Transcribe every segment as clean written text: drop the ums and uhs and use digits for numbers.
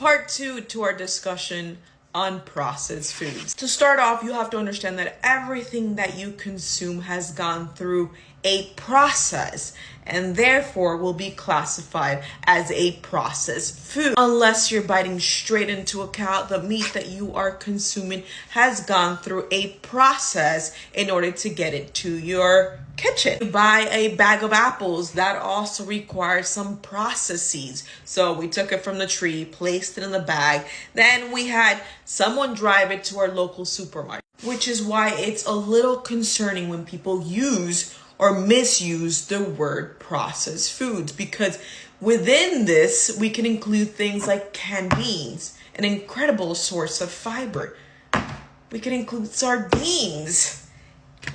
part two to our discussion on processed foods. To start off, you have to understand that everything that you consume has gone through a process and therefore will be classified as a processed food. Unless you're biting straight into a cow, the meat that you are consuming has gone through a process in order to get it to your kitchen. You buy a bag of apples, that also requires some processes. So we took it from the tree, placed it in the bag, then we had someone drive it to our local supermarket, which is why it's a little concerning when people use or misuse the word processed foods, because within this we can include things like canned beans, an incredible source of fiber. We can include sardines,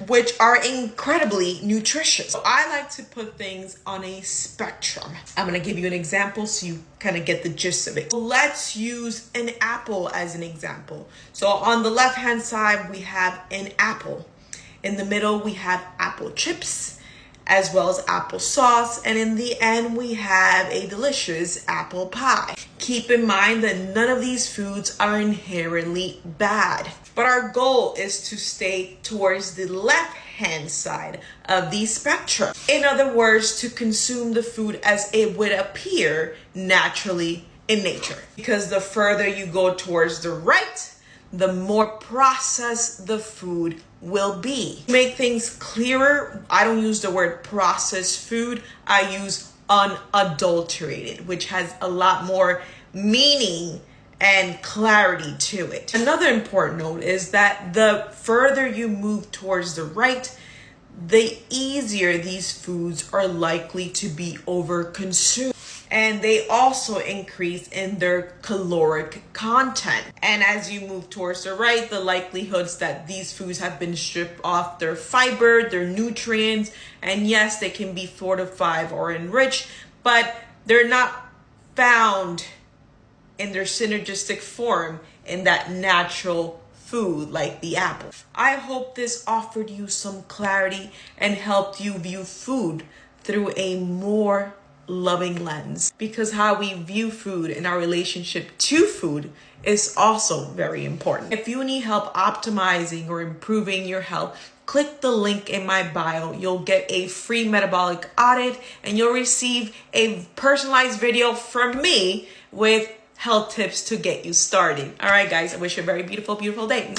which are incredibly nutritious. So I like to put things on a spectrum. I'm gonna give you an example so you kind of get the gist of it. Let's use an apple as an example. So on the left-hand side, we have an apple. In the middle, we have apple chips, as well as apple sauce. And in the end, we have a delicious apple pie. Keep in mind that none of these foods are inherently bad, but our goal is to stay towards the left-hand side of the spectrum. In other words, to consume the food as it would appear naturally in nature. Because the further you go towards the right, the more processed the food will be. To make things clearer, I don't use the word processed food. I use unadulterated, which has a lot more meaning and clarity to it. Another important note is that the further you move towards the right, the easier these foods are likely to be overconsumed. And they also increase in their caloric content. And as you move towards the right, the likelihoods that these foods have been stripped off their fiber, their nutrients, and yes, they can be fortified or enriched, but they're not found in their synergistic form in that natural food like the apple. I hope this offered you some clarity and helped you view food through a more loving lens, because how we view food and our relationship to food is also very important. If you need help optimizing or improving your health, click the link in my bio. You'll get a free metabolic audit and you'll receive a personalized video from me with health tips to get you started. All right, guys, I wish you a very beautiful, beautiful day.